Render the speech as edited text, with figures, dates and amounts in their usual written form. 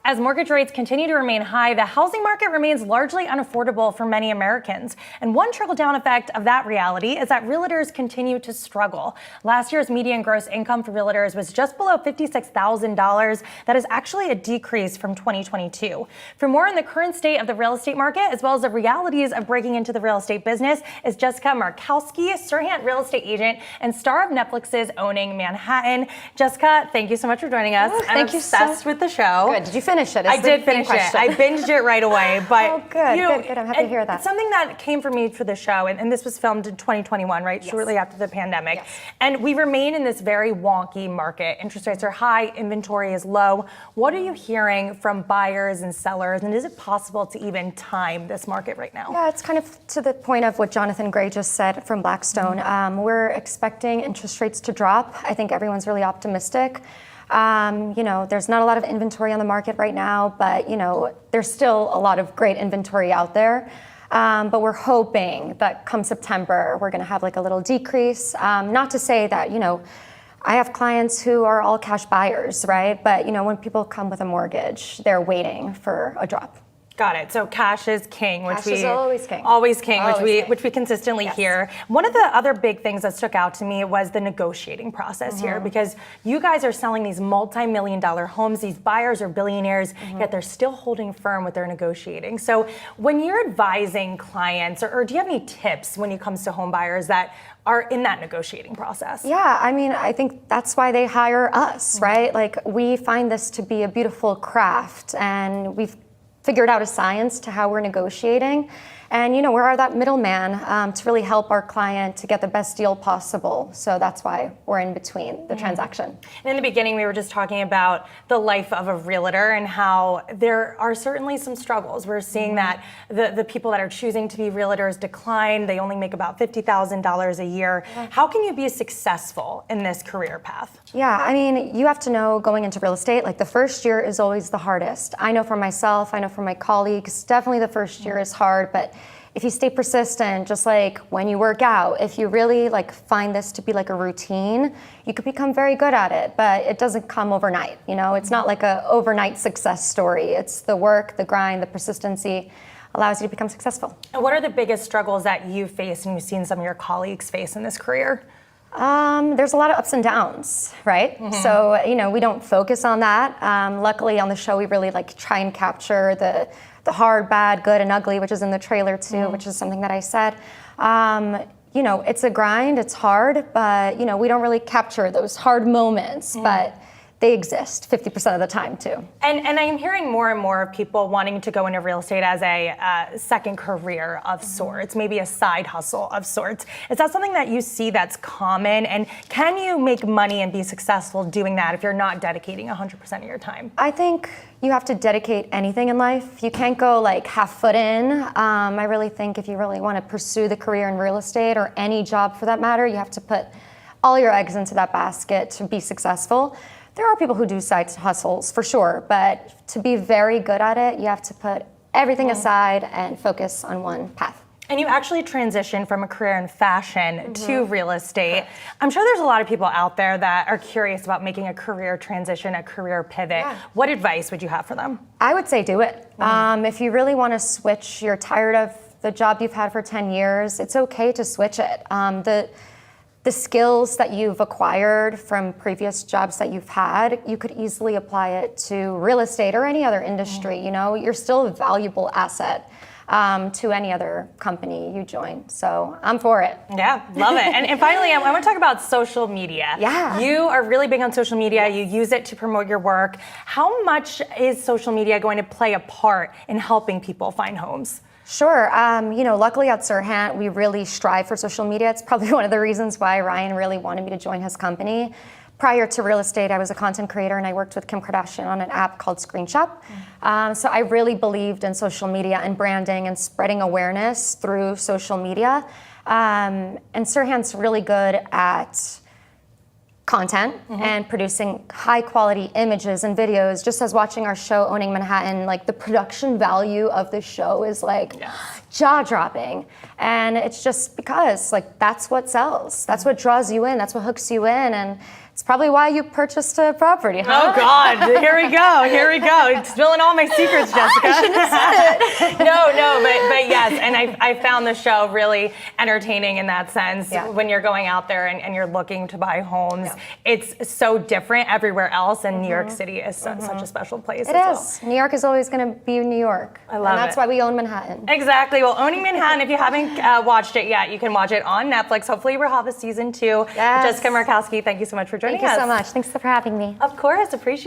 As mortgage rates continue to remain high, the housing market remains largely unaffordable for many Americans. And one trickle-down effect of that reality is that realtors continue to struggle. Last year's median gross income for realtors was just below $56,000. That is actually a decrease from 2022. For more on the current state of the real estate market, as well as the realities of breaking into the real estate business, is Jessica Markowski, Serhant real estate agent and star of Netflix's Owning Manhattan. Jessica, thank you so much for joining us. I'm obsessed with the show. Good. Did you finish it? I did finish it. I binged it right away. But oh, good. Good. I'm happy to hear that. Something that came for me for the show, and this was filmed in 2021, right? Yes. Shortly after the pandemic. Yes. And we remain in this very wonky market. Interest rates are high, inventory is low. What are you hearing from buyers and sellers? And is it possible to even time this market right now? Yeah, it's kind of to the point of what Jonathan Gray just said from Blackstone. We're expecting interest rates to drop. I think everyone's really optimistic. There's not a lot of inventory on the market right now, but, there's still a lot of great inventory out there. But we're hoping that come September, we're going to have like a little decrease. Not to say that, I have clients who are all cash buyers, right? But, when people come with a mortgage, they're waiting for a drop. Got it. So cash is king, which is always king. Always king, which we consistently hear. One of the other big things that stuck out to me was the negotiating process here, because you guys are selling these multi-million-dollar homes. These buyers are billionaires, yet they're still holding firm with their negotiating. So when you're advising clients, or do you have any tips when it comes to home buyers that are in that negotiating process? Yeah, I think that's why they hire us, right? Like, we find this to be a beautiful craft, and we've figured out a science to how we're negotiating. And, we're that middleman to really help our client to get the best deal possible. So that's why we're in between the transaction. And in the beginning, we were just talking about the life of a realtor and how there are certainly some struggles. We're seeing that the people that are choosing to be realtors decline. They only make about $50,000 a year. How can you be successful in this career path? Yeah, you have to know going into real estate, like the first year is always the hardest. I know for myself, I know for my colleagues, definitely the first year is hard, but if you stay persistent, just like when you work out, if you really find this to be like a routine, you could become very good at it, but it doesn't come overnight. It's not like an overnight success story. It's the work, the grind, the persistency allows you to become successful. And what are the biggest struggles that you face and you've seen some of your colleagues face in this career? There's a lot of ups and downs, right? So, we don't focus on that. Luckily on the show, we really try and capture the hard, bad, good, and ugly, which is in the trailer too, which is something that I said. It's a grind, it's hard, but we don't really capture those hard moments, but they exist 50% of the time too. And I'm hearing more and more of people wanting to go into real estate as a second career of sorts, maybe a side hustle of sorts. Is that something that you see that's common? And can you make money and be successful doing that if you're not dedicating 100% of your time? I think you have to dedicate anything in life. You can't go half foot in. I really think if you really want to pursue the career in real estate or any job for that matter, you have to put all your eggs into that basket to be successful. There are people who do side hustles for sure, but to be very good at it, you have to put everything aside and focus on one path. And you actually transitioned from a career in fashion to real estate. I'm sure there's a lot of people out there that are curious about making a career transition, a career pivot. Yeah. What advice would you have for them? I would say do it. If you really want to switch, you're tired of the job you've had for 10 years, it's okay to switch it. The skills that you've acquired from previous jobs that you've had, you could easily apply it to real estate or any other industry. You're still a valuable asset to any other company you join. So I'm for it. Yeah, love it. And finally, I want to talk about social media. Yeah. You are really big on social media. You use it to promote your work. How much is social media going to play a part in helping people find homes? Sure. Luckily at Serhant, we really strive for social media. It's probably one of the reasons why Ryan really wanted me to join his company. Prior to real estate, I was a content creator and I worked with Kim Kardashian on an app called Screenshot. So I really believed in social media and branding and spreading awareness through social media. And Serhant's really good at content and producing high quality images and videos. Just as watching our show Owning Manhattan, the production value of the show is jaw dropping. And it's just because that's what sells. That's what draws you in. That's what hooks you in. And It's probably why you purchased a property, huh? Oh God, here we go. Spilling all my secrets, Jessica. I shouldn't have said it. No, but yes, and I found the show really entertaining in that sense. Yeah. When you're going out there and you're looking to buy homes, it's so different everywhere else, and New York City is such a special place. It is. New York is always going to be New York. I love and that's it. why we own Manhattan. Exactly. Well, Owning Manhattan, if you haven't watched it yet, you can watch it on Netflix. Hopefully we'll have a season 2. Yes. Jessica Markowski, thank you so much for joining us. Thank you so much. Thanks for having me. Of course, appreciate it.